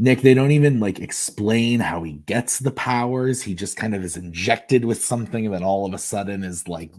Nick, they don't even like explain how he gets the powers. He just kind of is injected with something, and then all of a sudden is like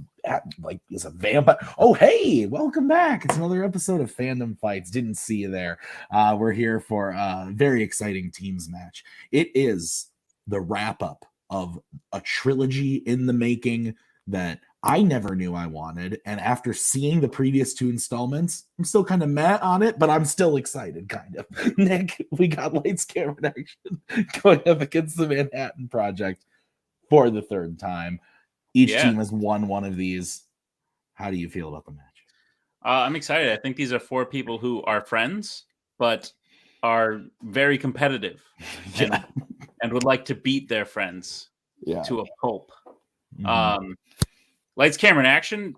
is a vampire. Oh, hey, welcome back. It's another episode of Fandom Fights. Didn't see you there. We're here for a very exciting teams match. It is the wrap up of a trilogy in the making that I never knew I wanted. And after seeing the previous two installments, I'm still kind of mad on it, but I'm still excited, kind of. Nick, we got Lights, Camera, Action going up against the Manhattan Project for the third time. Each team has won one of these. How do you feel about the match? I'm excited. I think these are four people who are friends, but are very competitive and would like to beat their friends to a pulp. Mm-hmm. Lights, Camera, and Action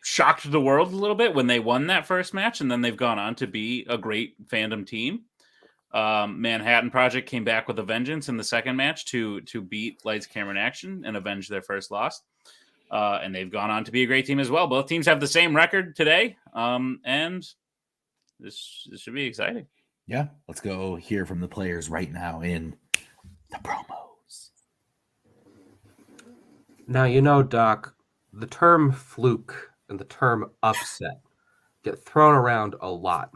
shocked the world a little bit when they won that first match, and then they've gone on to be a great Fandom team. Manhattan Project came back with a vengeance in the second match to beat Lights, Camera, and Action and avenge their first loss. And they've gone on to be a great team as well. Both teams have the same record today, and this should be exciting. Yeah, let's go hear from the players right now in the promos. Now, Doc, the term fluke and the term upset get thrown around a lot.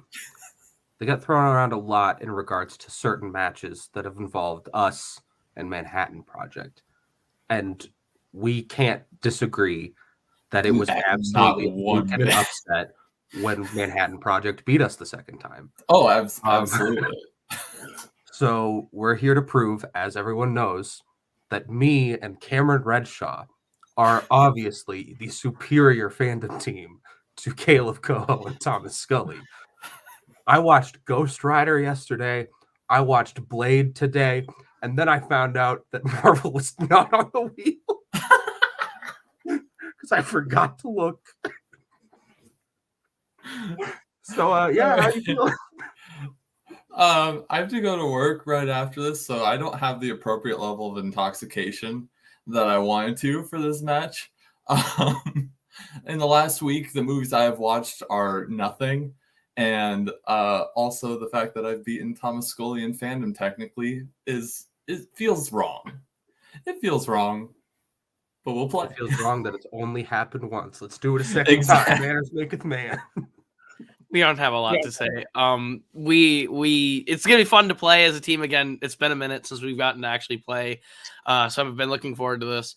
They get thrown around a lot in regards to certain matches that have involved us and Manhattan Project. And we can't disagree that it was absolutely an upset when Manhattan Project beat us the second time. Oh, absolutely. So we're here to prove, as everyone knows, that me and Cameron Redshaw are obviously the superior Fandom team to Caleb Coho and Thomas Scully. I watched Ghost Rider yesterday. I watched Blade today. And then I found out that Marvel was not on the wheel. Because I forgot to look. So, how do you feel? I have to go to work right after this, so I don't have the appropriate level of intoxication that I wanted to for this match. In the last week, the movies I have watched are nothing. And also the fact that I've beaten Thomas Scully in Fandom technically it feels wrong. It feels wrong. But we'll play. It feels wrong that it's only happened once. Let's do it a second time. Manners maketh man. We don't have a lot to say. It's gonna be fun to play as a team again. It's been a minute since we've gotten to actually play, so I've been looking forward to this.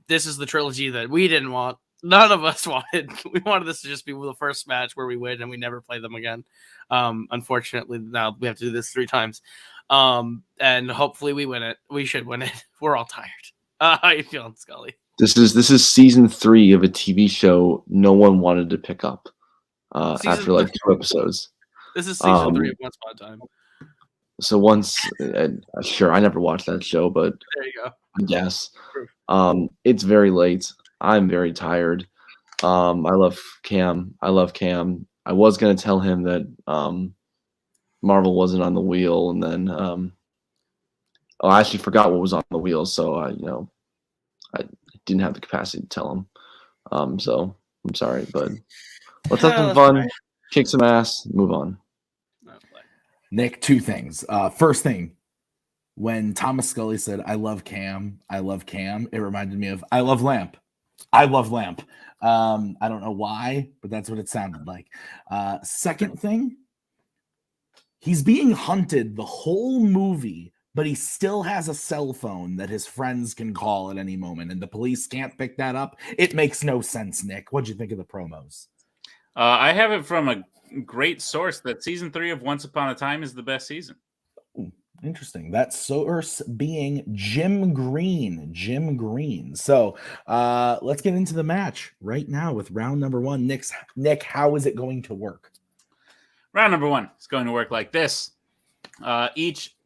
This is the trilogy that we didn't want. None of us wanted. We wanted this to just be the first match where we win and we never play them again. Unfortunately, now we have to do this 3 times, and hopefully we win it. We should win it. We're all tired. How you feeling, Scully? This is season 3 of a TV show no one wanted to pick up. After like 2 episodes. This is season 3 of Once Upon a Time. So once, sure, I never watched that show, but there you go. I guess. It's very late. I'm very tired. I love Cam. I was going to tell him that Marvel wasn't on the wheel, and then I actually forgot what was on the wheel, so I didn't have the capacity to tell him. So I'm sorry, but let's have some fun, kick some ass, move on. Nick, 2 things. First thing, when Thomas Scully said, I love Cam, it reminded me of I love Lamp. I love Lamp. I don't know why, but that's what it sounded like. Second thing, he's being hunted the whole movie, but he still has a cell phone that his friends can call at any moment, and the police can't pick that up. It makes no sense, Nick. What'd you think of the promos? I have it from a great source that season 3 of Once Upon a Time is the best season. Ooh, interesting. That source being Jim Green. So let's get into the match right now with round number 1. Nick, how is it going to work? Round number 1 is going to work like this. Each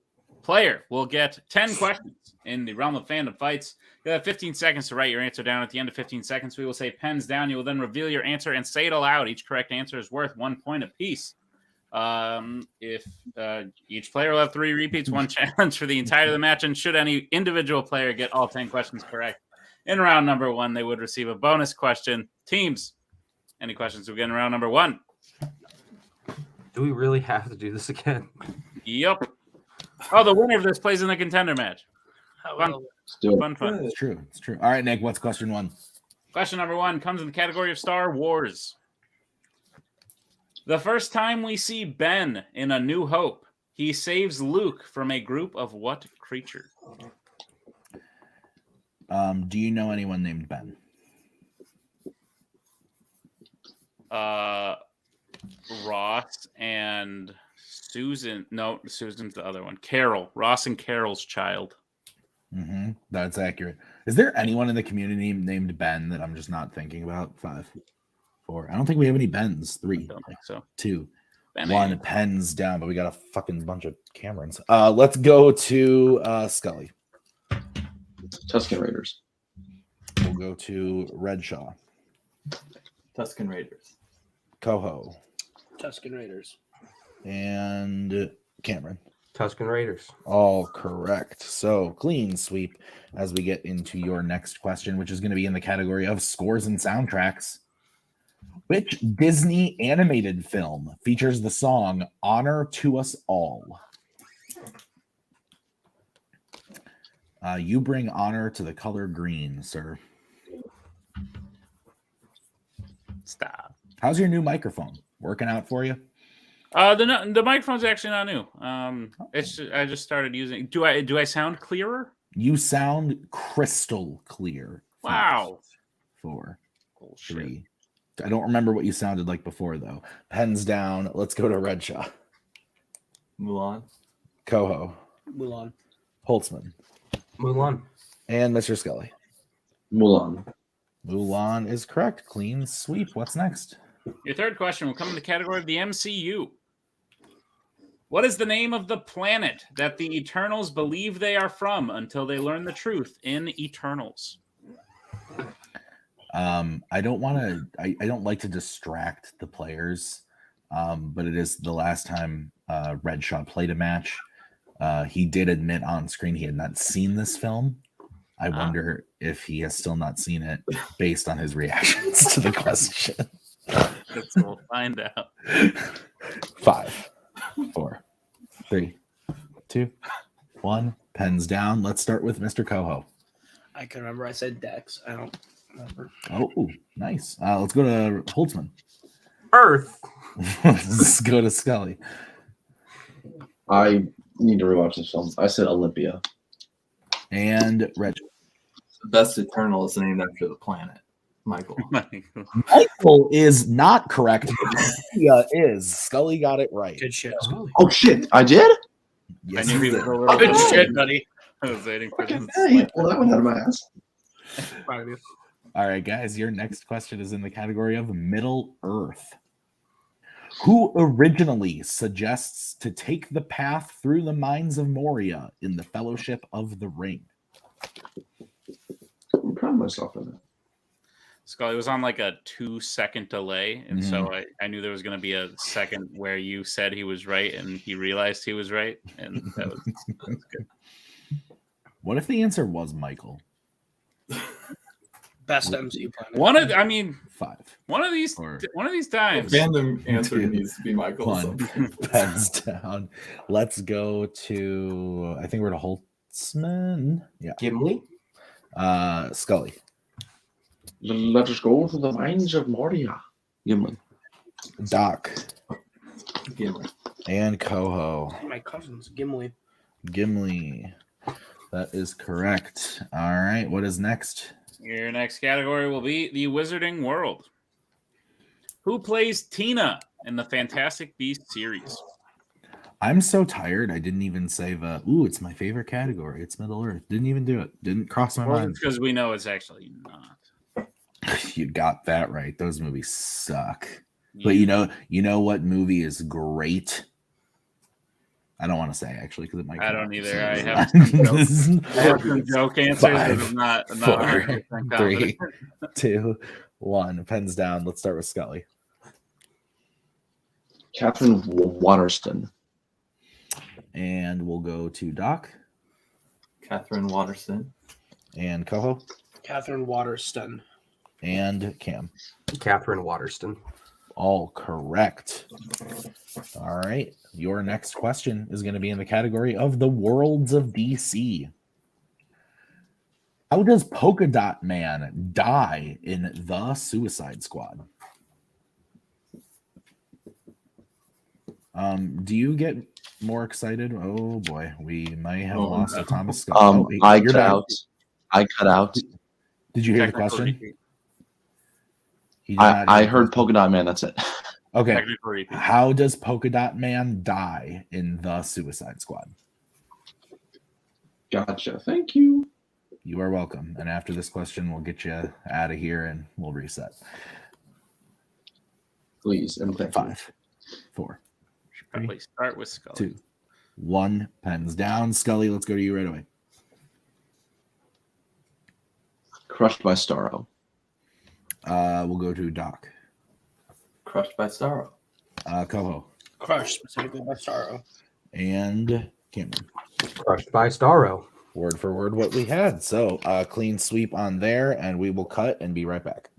player will get 10 questions in the realm of Fandom Fights. You have 15 seconds to write your answer down. At the end of 15 seconds, we will say pens down. You will then reveal your answer and say it aloud. Each correct answer is worth 1 point apiece. If each player will have 3 repeats, 1 challenge for the entirety of the match, and should any individual player get all 10 questions correct in round number 1, they would receive a bonus question. Teams, any questions we get in round number 1? Do we really have to do this again? Yep. Oh, the winner of this plays in the contender match. Fun. Let's do it. Fun. It's true. It's true. All right, Nick, what's question 1? Question number 1 comes in the category of Star Wars. The first time we see Ben in A New Hope, he saves Luke from a group of what creature? Do you know anyone named Ben? Ross and Susan. No, Susan's the other one. Carol. Ross and Carol's child. Mm-hmm. That's accurate. Is there anyone in the community named Ben that I'm just not thinking about? 5, 4. I don't think we have any Bens. 3. I don't think so. 2. Ben 1. Pens down, but we got a fucking bunch of Camerons. Let's go to Scully. Tusken Raiders. We'll go to Redshaw. Tusken Raiders. Coho. Tusken Raiders. And Cameron. Tusken Raiders. All correct. So clean sweep as we get into your next question, which is going to be in the category of scores and soundtracks. Which Disney animated film features the song Honor to Us All? You bring honor to the color green, sir. Stop. How's your new microphone? Working out for you? The microphone's actually not new. I just started using. Do I sound clearer? You sound crystal clear. Wow. 4, Bullshit. 3. I don't remember what you sounded like before, though. Pens down. Let's go to Redshaw. Mulan. Coho. Mulan. Holtzman. Mulan. And Mr. Scully. Mulan. Mulan is correct. Clean sweep. What's next? Your third question will come in the category of the MCU. What is the name of the planet that the Eternals believe they are from until they learn the truth in Eternals? I don't want to. I don't like to distract the players, but it is the last time Redshaw played a match. He did admit on screen he had not seen this film. I wonder if he has still not seen it based on his reactions to the question. We'll find out. 5, 4, 3, 2, 1. Pens down. Let's start with Mr. Coho. I can remember I said Dex. I don't remember. Oh, nice. Let's go to Holtzman. Earth. Let's go to Scully. I need to rewatch this film. I said Olympia. And Reg. The best Eternal is named after the planet. Michael. Michael is not correct. Olympia is. Scully got it right. Good shit. Scully. Oh shit! I did. Yes, I knew he he was did. a little Good bit. shit, buddy. I was waiting for Okay, this. yeah, pull that one out of my ass. All right, guys. Your next question is in the category of Middle Earth. Who originally suggests to take the path through the mines of Moria in the Fellowship of the Ring? I'm proud of myself in that. Scully was on like a 2-second delay, and so I knew there was going to be a second where you said he was right, and he realized he was right, and that was good. What if the answer was Michael? Best MCU planet. One of these times. Fandom answer needs to be Michael. 1. Pens down. Let's go to, I think we're to Holtzman. Yeah. Gimli. Scully. Let us go to the mines of Moria. Gimli. Doc. Gimli. And Coho. My cousins, Gimli. Gimli. That is correct. All right. What is next? Your next category will be the Wizarding World. Who plays Tina in the Fantastic Beasts series? I'm so tired. I didn't even say it's my favorite category. It's Middle Earth. Didn't even do it. Didn't cross my mind. Because we know it's actually not. You got that right. Those movies suck. But you know what movie is great? I don't want to say actually because it might. I come don't up. either. I have some joke answers. 5, not 4, 3, 2, 1. Pens down. Let's start with Scully. Catherine Waterston. And we'll go to Doc. Catherine Waterston. And Coho. Catherine Waterston. And Cam. Catherine Waterston. All correct. All right. Your next question is going to be in the category of the worlds of DC. How does Polka Dot Man die in The Suicide Squad? Do you get more excited? Oh boy, we might have lost a Thomas Scott. I cut out. I cut out. Did you hear the question? I heard Polka Dot Man. That's it. Okay. How does Polka Dot Man die in The Suicide Squad? Gotcha. Thank you. You are welcome. And after this question, we'll get you out of here and we'll reset. Please. And okay, 5, 4. Probably start with Scully. 2, 1. Pens down. Scully, let's go to you right away. Crushed by Starro. We'll go to Doc. Crushed by Starro. Coho. Crushed specifically by Starro. And Cameron. Crushed by Starro. Word for word what we had. So clean sweep on there, and we will cut and be right back.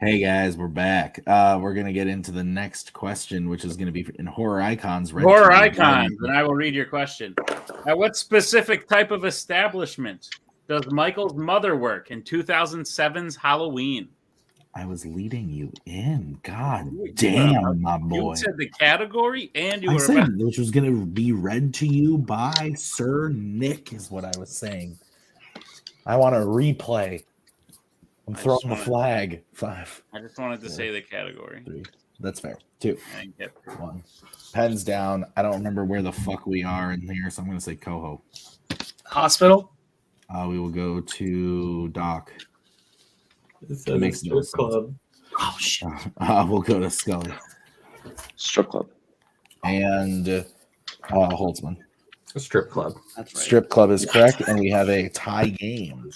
Hey guys, we're back. We're gonna get into the next question, which is gonna be in horror icons. Horror icons, and I will read your question. At what specific type of establishment does Michael's mother work in 2007's Halloween? I was leading you in. God damn, my boy. You said the category, and you I were said which was gonna be read to you by Sir Nick, is what I was saying. I want a replay. I'm throwing the flag. 5. I just wanted to say the category. 3. That's fair. 2. 1. Pens down. I don't remember where the fuck we are in here, so I'm going to say Coho. Hospital. We will go to Doc. It makes no sense. Club. Oh shit. We'll go to Scully. Strip club. And Holtzman. A strip club. That's right. Strip club is correct, and we have a tie game.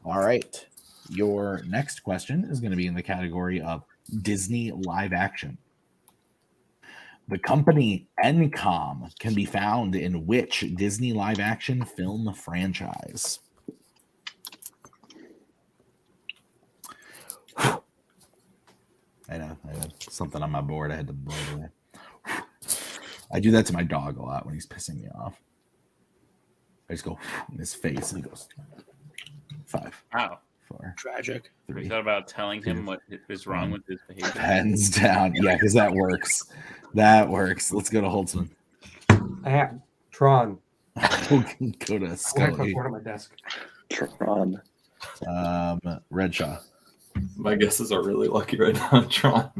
All right. Your next question is going to be in the category of Disney live action. The company Encom can be found in which Disney live action film franchise? I know. I had something on my board. I had to blow it away. I do that to my dog a lot when he's pissing me off. I just go in his face and he goes 5. Wow. 4. Tragic. 3. We thought about telling him what is wrong with his behavior. Pens down. Yeah, because that works. That works. Let's go to Holtzman. Tron. We'll go to Scully. On my desk. Tron. Redshaw. My guesses are really lucky right now. Tron.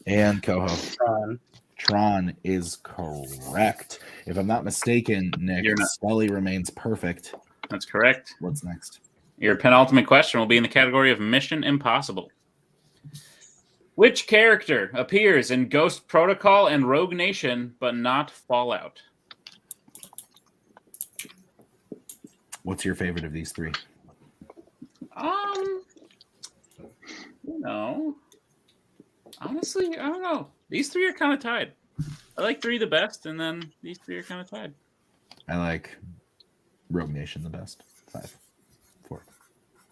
And Coho. Tron. Tron is correct. If I'm not mistaken, Nick, Scully remains perfect. That's correct. What's next? Your penultimate question will be in the category of Mission Impossible. Which character appears in Ghost Protocol and Rogue Nation, but not Fallout? What's your favorite of these 3? Honestly, I don't know. These 3 are kind of tied. I like 3 the best, and then these 3 are kind of tied. I like Rogue Nation the best. 5, 4,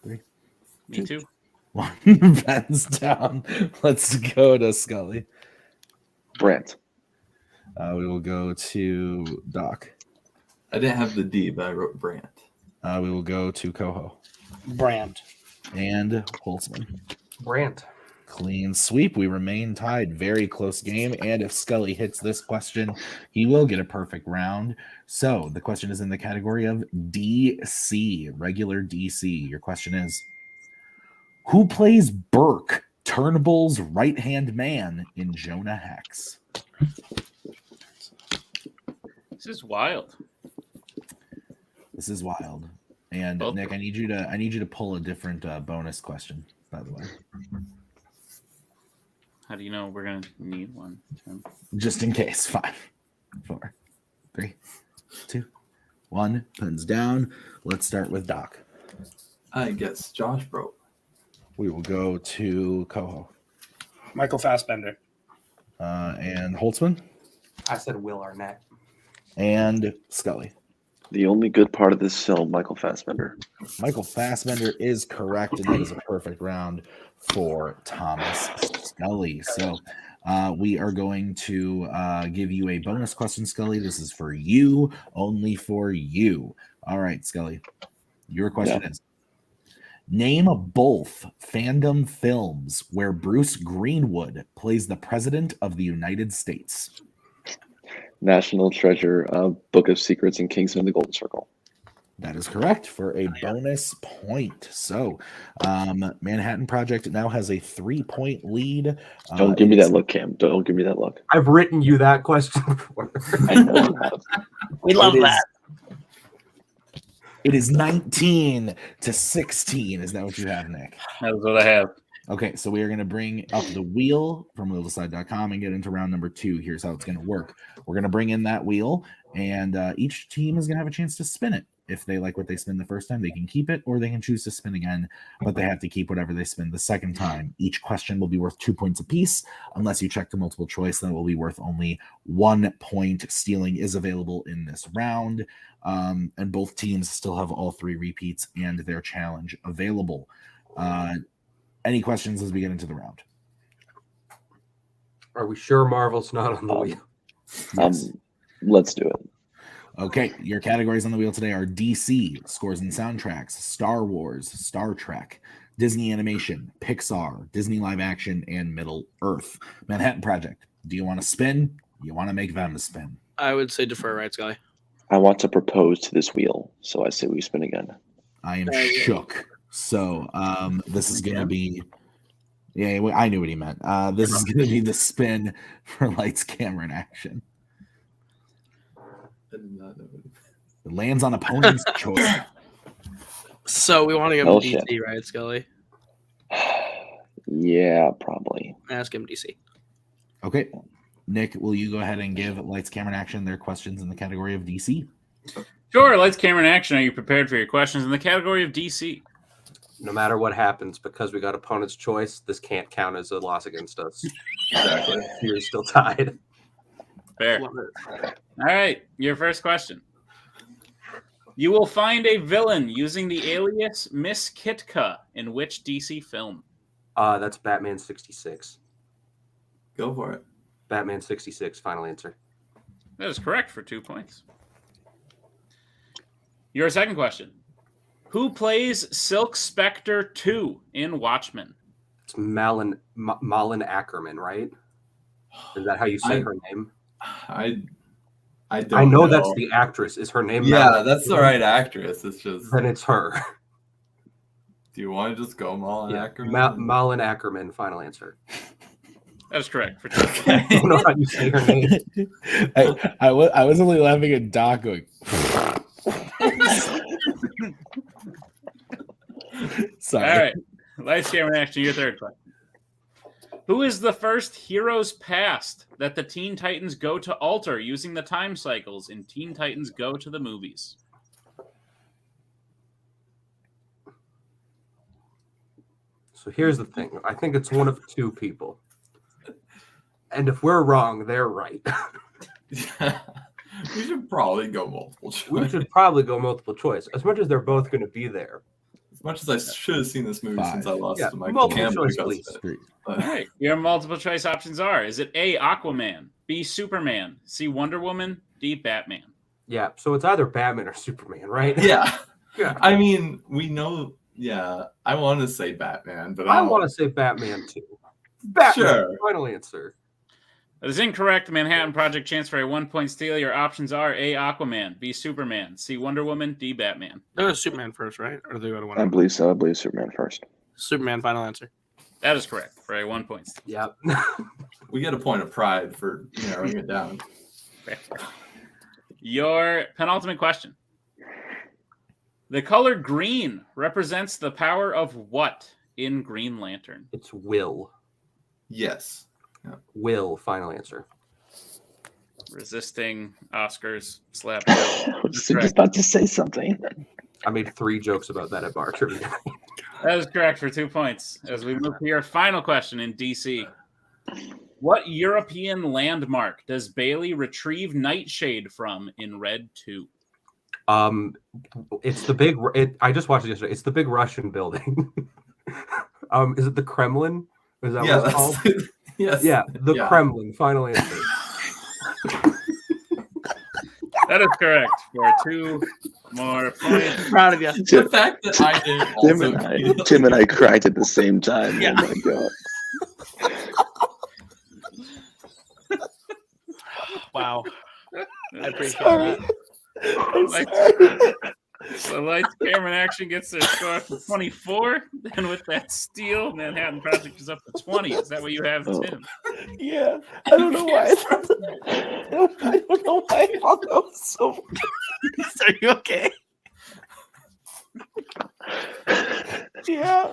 3. Me too. 1. Pens down. Let's go to Scully. Brent. We will go to Doc. I didn't have the D, but I wrote Brant. We will go to Coho. Brand. And Holtzman. Brant. Clean sweep. We remain tied. Very close game. And if Scully hits this question, he will get a perfect round. So the question is in the category of DC, regular DC. Your question is, who plays Burke, Turnbull's right-hand man in Jonah Hex? This is wild. This is wild. And Nick, I need you to pull a different bonus question, by the way. How do you know we're gonna need one, Tim? Just in case. 5, 4, 3, 2, 1. Pens down. Let's start with Doc. I guess Josh Brolin. We will go to Coho. Michael Fassbender. And Holtzman. I said Will Arnett. And Scully. The only good part of this film, Michael Fassbender. Michael Fassbender is correct, and that is a perfect round for Thomas Scully. So we are going to give you a bonus question, Scully. This is for you, only for you. All right, Scully. Your question is, name both Fandom films where Bruce Greenwood plays the President of the United States. National Treasure, Book of Secrets, and Kingsman of the Golden Circle. That is correct for a bonus point. So Manhattan Project now has a 3-point lead. Don't give me that look, Cam. Don't give me that look. I've written you that question before. I know you have. We love that. It is 19-16. Is that what you have, Nick? That's what I have. Okay, so we are going to bring up the wheel from wheeltoside.com and get into round number 2. Here's how it's going to work. We're going to bring in that wheel, and each team is going to have a chance to spin it. If they like what they spin the first time, they can keep it, or they can choose to spin again, but they have to keep whatever they spin the second time. Each question will be worth 2 points apiece. Unless you check the multiple choice, then it will be worth only 1 point. Stealing is available in this round, and both teams still have all 3 repeats and their challenge available. Any questions as we get into the round? Are we sure Marvel's not on the wheel? Yes. Let's do it. Okay, your categories on the wheel today are DC, scores and soundtracks, Star Wars, Star Trek, Disney Animation, Pixar, Disney Live Action, and Middle Earth. Manhattan Project, do you want to spin? You want to make them spin? I would say defer, right, Scully? I want to propose to this wheel, so I say we spin again. I am shook. So this is going to be... Yeah, I knew what he meant. This is going to be the spin for Lights, Camera, and Action. It lands on opponent's choice. So we want to go DC, right, Scully? Yeah, probably. Ask him DC. Okay. Nick, will you go ahead and give Lights, Camera, and Action their questions in the category of DC? Sure. Lights, Camera, and Action. Are you prepared for your questions in the category of DC? No matter what happens, because we got opponent's choice, this can't count as a loss against us. Exactly. You're still tied. Fair. All right. Your first question. You will find a villain using the alias Miss Kitka in which DC film? That's Batman 66. Go for it. Batman 66, final answer. That is correct for 2 points. Your second question. Who plays Silk Spectre 2 in Watchmen? It's Malin Ackerman, right? Is that how you say her name? I don't I know that's the actress. Is her name? Yeah, Malin that's the right actress. It's just... Then it's her. Do you want to just go Malin Ackerman? Malin Ackerman, final answer. That is correct for 2 points. I don't know how you say her name. I was only laughing at Doc going... Sorry. All right. Lights, Camera, Action. Your third question. Who is the first hero's past that the Teen Titans go to alter using the time cycles in Teen Titans Go to the Movies? So here's the thing. I think it's one of 2 people. And if we're wrong, they're right. We should probably go multiple choice. We should probably go multiple choice. As much as they're both going to be there. As much as I should have seen this movie since I lost to Michael multiple Campbell. choice, please. All right. Your multiple choice options are: is it A, Aquaman, B, Superman, C, Wonder Woman, D, Batman? Yeah, so it's either Batman or Superman, right? Yeah. Yeah. I mean, we know. Yeah, I want to say Batman, but I want to say Batman too. Batman, Sure. final answer. That is incorrect. Manhattan Project chance for a 1-point steal. Your options are A, Aquaman, B, Superman, C, Wonder Woman, D, Batman. They go to Superman first, right? Or do they go to Wonder I Woman? believe so. I believe Superman first. Superman, final answer. That is correct for a 1-point steal. Yep. we get a point of pride for narrowing it down. Your penultimate question. The color green represents the power of what in Green Lantern? It's Will. Yes. Will, final answer. Resisting Oscar's slap. I was just about to say something. I made 3 jokes about that at bar trivia. That is correct for 2 points. As we move to your final question in DC. What European landmark does Bailey retrieve Nightshade from in Red 2? It's the big. I just watched it yesterday. It's the big Russian building. Is it the Kremlin? Is that what it's called? Yes. Yeah, the Kremlin. Final answer. That is correct for 2 more points. I'm proud of you. The fact that I did Tim and I cried at the same time. Yeah. Oh my god. Wow. I appreciate that. So Lights, Camera, and Action gets their score for 24. Then with that steal, Manhattan Project is up to 20. Is that what you have, Tim? Yeah, I don't know why. I don't know why I thought that was so. Are you okay? Yeah.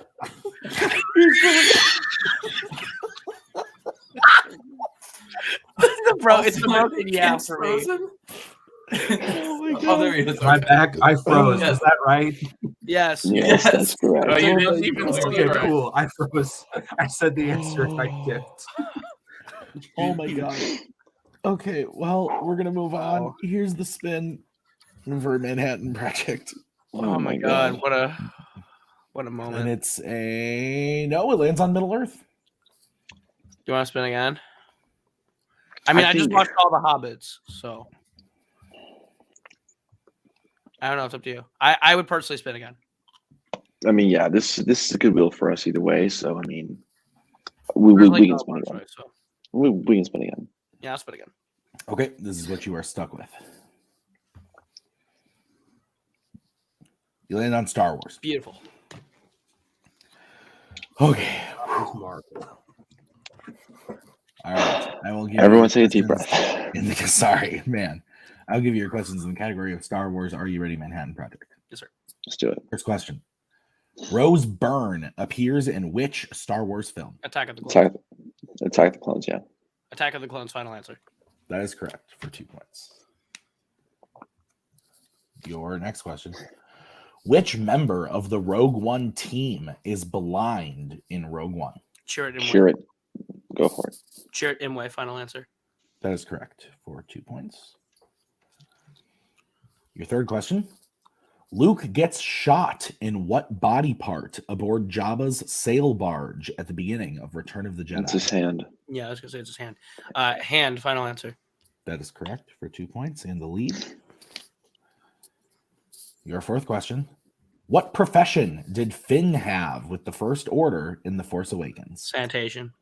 It's the broken yeah for me. Frozen? Oh my god. Oh, there he is. My back. I froze. Yes. Is that right? Yes. Yes, that's correct. Oh, you Oh didn't my even God. see Okay, it right. cool. I froze. I said the answer. I dipped. Oh my god. Okay, well, we're gonna move on. Here's the spin for Manhattan Project. Oh my god, what a And moment. it's it lands on Middle Earth. You want to spin again? I mean, I just think- watched all the Hobbits, so I don't know. It's up to you. I would personally spin again. I mean, yeah, this is a good wheel for us either way. So I mean, we Personally, can not spin one again. choice, so. We can spin again. Yeah, I'll spin again. Okay, this is what you are stuck with. You land on Star Wars. Beautiful. Okay. It's Marvel. All right. I will give Everyone you take a deep questions breath. Sorry, man. I'll give you your questions in the category of Star Wars. Are you ready, Manhattan Project? Yes, sir. Let's do it. First question. Rose Byrne appears in which Star Wars film? Attack of the Clones. Attack the Clones, yeah. Attack of the Clones. Final answer. That is correct for 2 points. Your next question. Which member of the Rogue One team is blind in Rogue One? Chirrut Imwe. Sure it. Go for it. Chirrut Imwe. Final answer. That is correct for 2 points. Your third question. Luke gets shot in what body part aboard Jabba's sail barge at the beginning of Return of the Jedi? It's his hand. Yeah, I was gonna say it's his hand. Hand. Final answer. That is correct for 2 points and the lead. Your fourth question. What profession did Finn have with the First Order in The Force Awakens? Sanitation.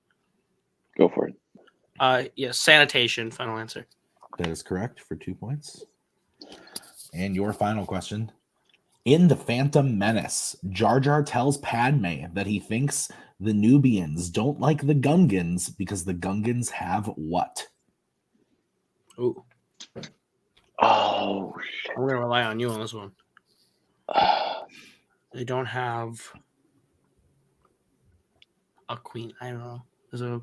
Go for it. Yes, sanitation. Final answer. That is correct for 2 points. And your final question. In The Phantom Menace, Jar Jar tells Padme that he thinks the Nubians don't like the Gungans because the Gungans have what? Ooh, Oh, I'm gonna rely on you on this one. They don't have a queen. I don't know. There's a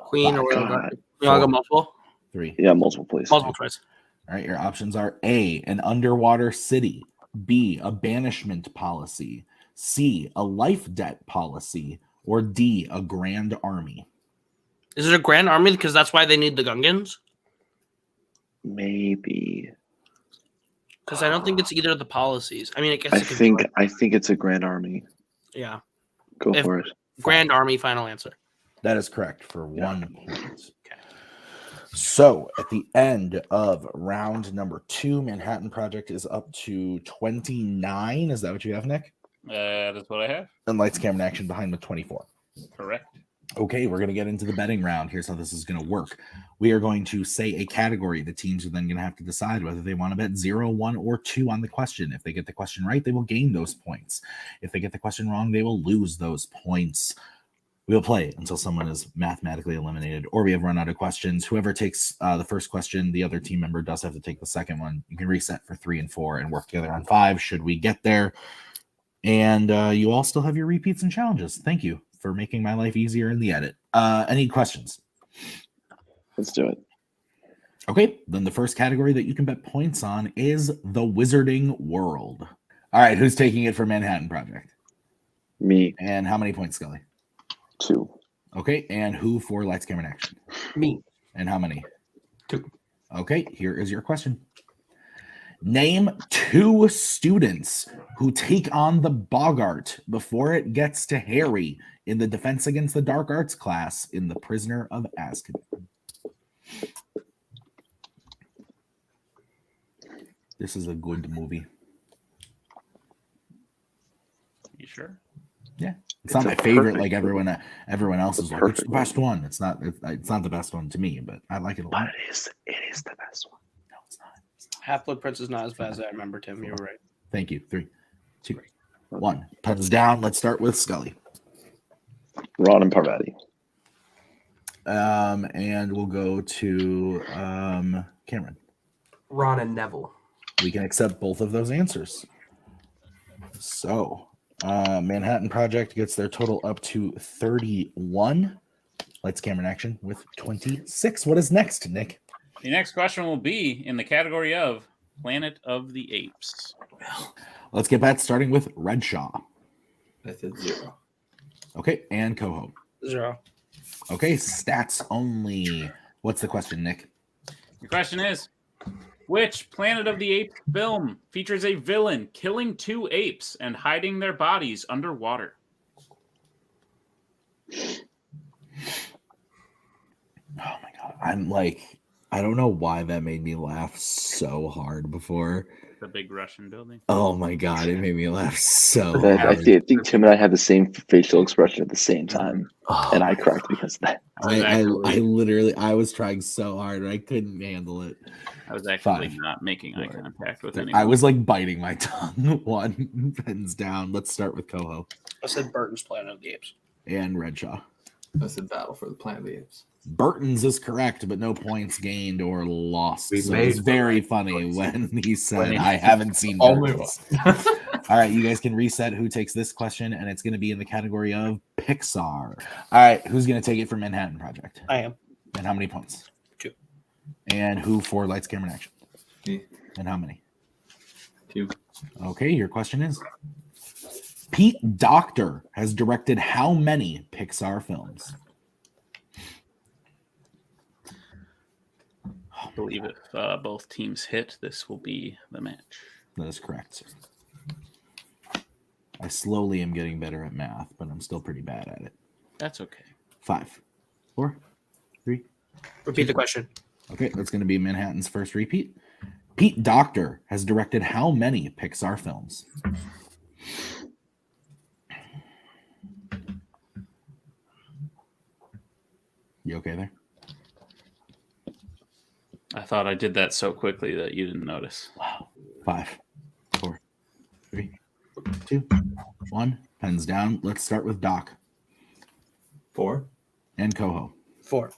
queen or whatever. God. You want to go multiple? 3. Yeah, multiple, please. Multiple choice. All right, your options are A, an underwater city, B, a banishment policy, C, a life debt policy, or D, a grand army. Is it a grand army? Because that's why they need the Gungans. Maybe. Because I don't think it's either of the policies. I mean, I guess I it could think be it's a Grand Army. yeah, Go If- for it. grand army. Final answer. That is correct for 1 point. Okay. So at the end of round number 2, Manhattan Project is up to 29. Is that what you have, Nick? That's what I have. And Lights, Camera, and Action behind with 24. Correct. Okay, we're going to get into the betting round. Here's how this is going to work. We are going to say a category. The teams are then going to have to decide whether they want to bet 0, 1, or 2 on the question. If they get the question right, they will gain those points. If they get the question wrong, they will lose those points. We will play until someone is mathematically eliminated or we have run out of questions. Whoever takes the first question, the other team member does have to take the second one. You can reset for 3 and 4 and work together on 5 should we get there. And you all still have your repeats and challenges. Thank you for making my life easier in the edit. Any questions? Let's do it. Okay, then the first category that you can bet points on is the Wizarding World. All right, who's taking it for Manhattan Project? Me, And how many points, Scully? 2. Okay, and who for Lights, Camera, and Action? Me. And how many? 2. Okay, here is your question. Name 2 students who take on the Boggart before it gets to Harry in the Defense Against the Dark Arts class in The Prisoner of Azkaban. This is a good movie. You sure? Yeah. It's not my favorite like everyone else is like, it's the best one. It's not the best one to me, but I like it a lot. But it is the best one. No, it's not. Half-Blood Prince is not as bad as I remember, Tim. You were right. Thank you. 3, 2, 1. Pens down. Let's start with Scully. Ron and Parvati. And we'll go to Cameron. Ron and Neville. We can accept both of those answers. So Manhattan Project gets their total up to 31. Lights, camera, and action with 26. What is next, Nick? The next question will be in the category of Planet of the Apes. Let's get back starting with Redshaw. I said 0. Okay, and Coho. 0. Okay, stats only. What's the question, Nick? The question is, which Planet of the Apes film features a villain killing 2 apes and hiding their bodies underwater? Oh my god. I don't know why that made me laugh so hard before. The big Russian building. Oh my god, it made me laugh so I hard. think Tim and I had the same facial expression at the same time, Oh, and I cracked because of that. I literally was trying so hard and I couldn't handle it. I was actually 5, not making eye contact with 3. anyone. I was like biting my tongue. 1, pens down. Let's start with Coho I said Burton's Planet of the Apes. and Redshaw. I said Battle for the Planet of the Apes. Burton's is correct, but no points gained or lost. We So made it's very the right funny choice. when he said, I haven't seen Only Burton's. All right, you guys can reset who takes this question, and it's going to be in the category of Pixar. All right, who's going to take it for Manhattan Project? I am. And how many points? 2. And who for Lights, Camera, and Action? Me. And how many? 2. Okay, your question is, Pete Docter has directed how many Pixar films? I believe if both teams hit, this will be the match. That is correct, sir. I slowly am getting better at math, but I'm still pretty bad at it. That's okay. 5, 4, 3. Repeat the question. Okay, that's going to be Manhattan's first repeat. Pete Docter has directed how many Pixar films? You okay there? I thought I did that so quickly that you didn't notice. Wow. 5, 4, 3, 2, 1. Pens down. Let's start with Doc 4. and Coho. 4.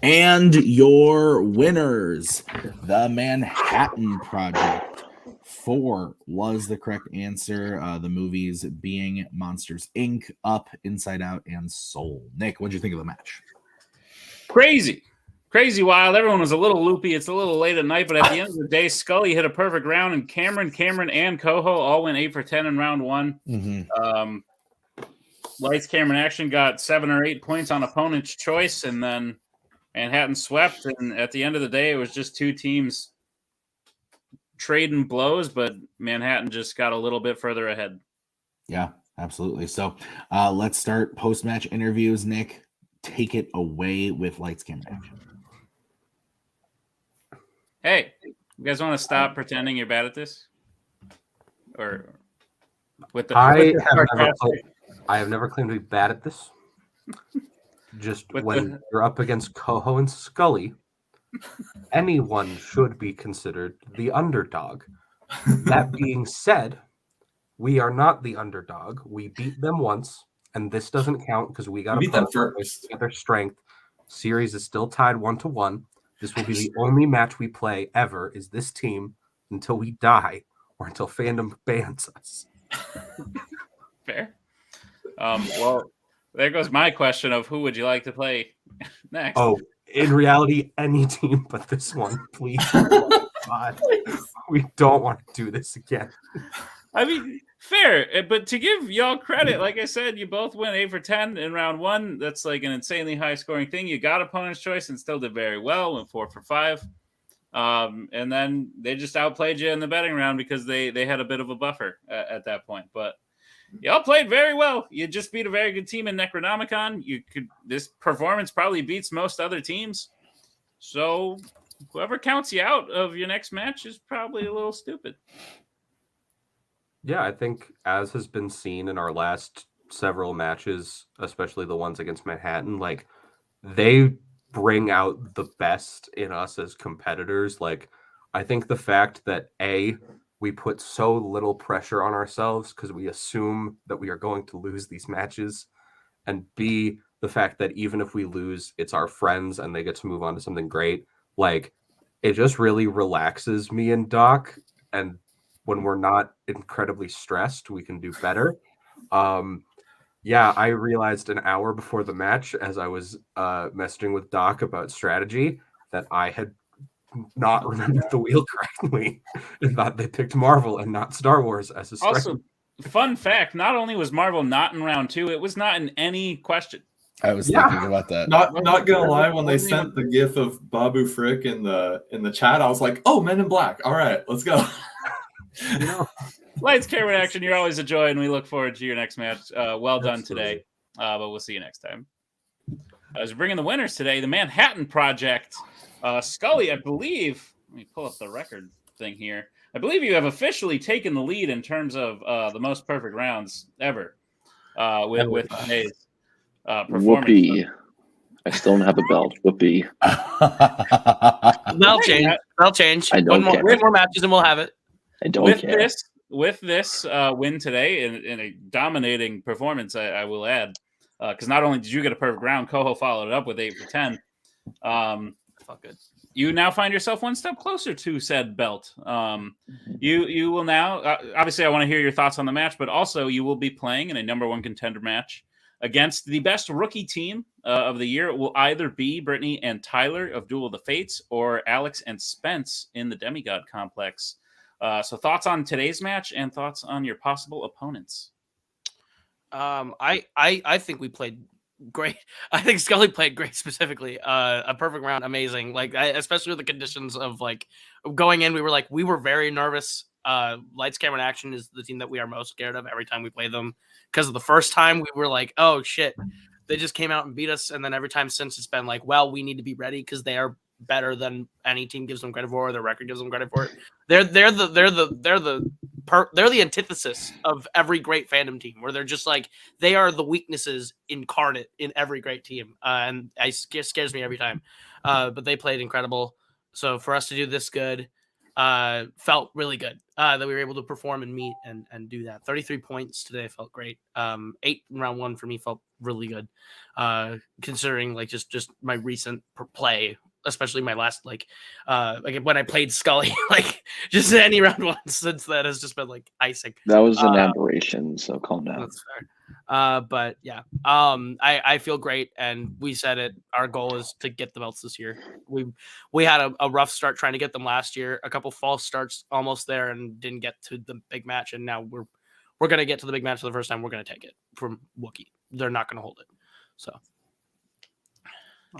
And your winners, the Manhattan Project. 4 was the correct answer. The movies being Monsters, Inc., Up, Inside Out, and Soul. Nick, what'd you think of the match? Crazy wild. Everyone was a little loopy. It's a little late at night, but at the end of the day, Scully hit a perfect round, and Cameron, and Coho all went 8 for 10 in round 1. Mm-hmm. Lights, Camera, and Action got 7 or 8 points on opponent's choice, and then Manhattan swept. And at the end of the day, it was just 2 teams trading blows, but Manhattan just got a little bit further ahead. Yeah, absolutely. So let's start post-match interviews. Nick, take it away with Lights, Camera, Action. Hey, you guys want to stop pretending you're bad at this? Or with the I have never claimed to be bad at this. Just With when you're up against Coho and Scully, anyone should be considered the underdog. That being said, we are not the underdog. We beat them once, and this doesn't count because we got beat them first. Their strength. Series is still tied 1-1. This will be the only match we play ever. Is this team until we die or until Fandom bans us? Fair. Well, there goes my question of who would you like to play next? Oh, in reality, any team but this one, please. God, we don't want to do this again. I mean, fair, but to give y'all credit, like I said, you both went 8 for 10 in round 1. That's like an insanely high scoring thing. You got opponent's choice and still did very well. Went 4 for 5. And then they just outplayed you in the betting round because they had a bit of a buffer at that point. But y'all played very well. You just beat a very good team in Necronomicon. This performance probably beats most other teams. So whoever counts you out of your next match is probably a little stupid. Yeah, I think as has been seen in our last several matches, especially the ones against Manhattan, like they bring out the best in us as competitors. Like I think the fact that we put so little pressure on ourselves because we assume that we are going to lose these matches, and B, the fact that even if we lose, it's our friends and they get to move on to something great. Like it just really relaxes me and Doc, and when we're not incredibly stressed, we can do better. Yeah, I realized an hour before the match as I was messaging with Doc about strategy that I had not remembered the wheel correctly and thought they picked Marvel and not Star Wars as a strategy. Also, fun fact, not only was Marvel not in round 2, it was not in any question. I was thinking about that. Not gonna lie, when they sent the gif of Babu Frick in the chat, I was like, "Oh, Men in Black! All right, let's go." Lights, camera, action. You're always a joy, and we look forward to your next match. Well done today, but we'll see you next time. As we're bringing the winners today, the Manhattan Project. Scully, I believe. Let me pull up the record thing here. I believe you have officially taken the lead in terms of the most perfect rounds ever with today's performance. Whoopee. I still don't have a belt. Whoopee. That'll change. That'll change. I don't care. One more matches and we'll have it. I don't care. With this win today in a dominating performance, I will add, because not only did you get a perfect round, Coho followed it up with 8 for 10. Fuck it. You now find yourself one step closer to said belt. You will now, obviously, I want to hear your thoughts on the match, but also you will be playing in a number 1 contender match against the best rookie team of the year. It will either be Brittany and Tyler of Duel of the Fates or Alex and Spence in the Demigod Complex. So thoughts on today's match and thoughts on your possible opponents. I think we played great. I think Scully played great specifically. A perfect round, amazing. Like especially with the conditions of like going in, we were very nervous. Lights, camera, and action is the team that we are most scared of every time we play them. Because of the first time we were like, oh shit, they just came out and beat us. And then every time since it's been like, well, we need to be ready because they are better than any team gives them credit for, or their record gives them credit for it. They're the antithesis of every great fandom team, where they're just like they are the weaknesses incarnate in every great team, and it scares me every time. But they played incredible. So for us to do this good, felt really good that we were able to perform and meet and do that. 33 points today felt great. 8 in round 1 for me felt really good, considering like just my recent play. Especially my last like when I played Scully, like just any round 1 since that has just been like icing. That was an aberration, so calm down. That's fair. But yeah, I feel great, and we said it. Our goal is to get the belts this year. We had a rough start trying to get them last year, a couple false starts almost there, and didn't get to the big match. And now we're gonna get to the big match for the first time. We're gonna take it from Wookiee. They're not gonna hold it. So.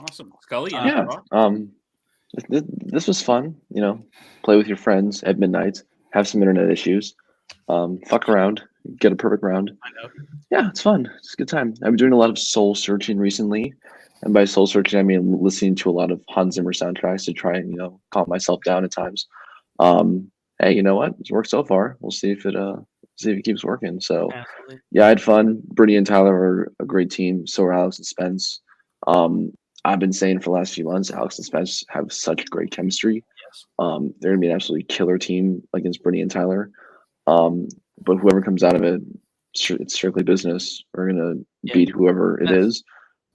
Awesome. Scully? Yeah. This was fun, play with your friends at midnight, have some internet issues, fuck around, get a perfect round. I know. Yeah, it's fun. It's a good time. I've been doing a lot of soul searching recently. And by soul searching, I mean listening to a lot of Hans Zimmer soundtracks to try and, calm myself down at times. Hey, you know what? It's worked so far. We'll see if it keeps working. So yeah, I had fun. Brittany and Tyler are a great team. So are Alex and Spence. I've been saying for the last few months, Alex and Spence have such great chemistry. Yes. They're going to be an absolutely killer team against Brittany and Tyler. But whoever comes out of it, it's strictly business. We're going to beat whoever it is,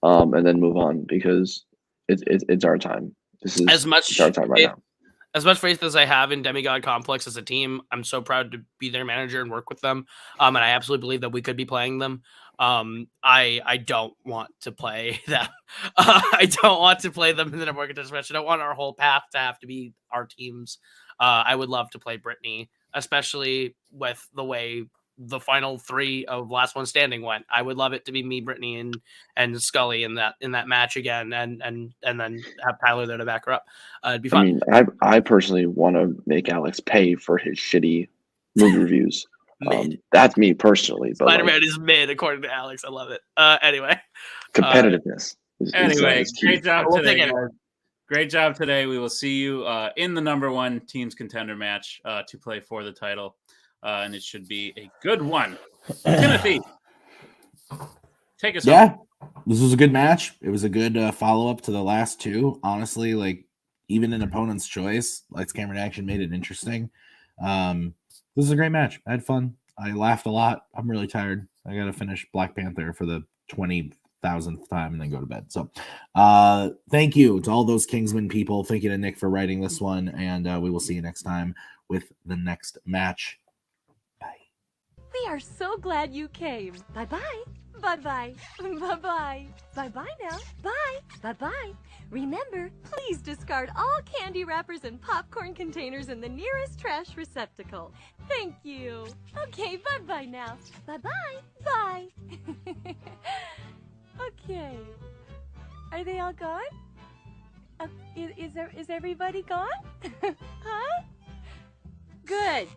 and then move on because it's our time. It's our time right now. As much faith as I have in Demigod Complex as a team, I'm so proud to be their manager and work with them. And I absolutely believe that we could be playing them. I don't want to play them. I don't want to play them in the number 1 contender match. I don't want our whole path to have to be our teams. I would love to play Brittany, especially with the way the final 3 of Last One Standing went. I would love it to be me, Brittany, and Scully in that match again, and then have Tyler there to back her up. It'd be fun. I mean, I personally want to make Alex pay for his shitty movie reviews. That's me personally. But Spider-Man is mid, according to Alex. I love it. Anyway, competitiveness. Anyway, great job We'll today. take anyone. Great job today. We will see you in the number 1 teams contender match to play for the title, and it should be a good one. Timothy, take us home. This was a good match. It was a good follow-up to the last 2. Honestly, like, even an opponent's choice, Lights, Camera, Action made it interesting. This is a great match. I had fun. I laughed a lot. I'm really tired. I got to finish Black Panther for the 20,000th time and then go to bed. So thank you to all those Kingsman people. Thank you to Nick for writing this one. And we will see you next time with the next match. Bye. We are so glad you came. Bye-bye. Bye-bye. Bye-bye. Bye-bye now. Bye. Bye-bye. Remember, please discard all candy wrappers and popcorn containers in the nearest trash receptacle. Thank you. Okay, bye-bye now. Bye-bye. Bye. Okay. Are they all gone? Is everybody gone? Huh? Good.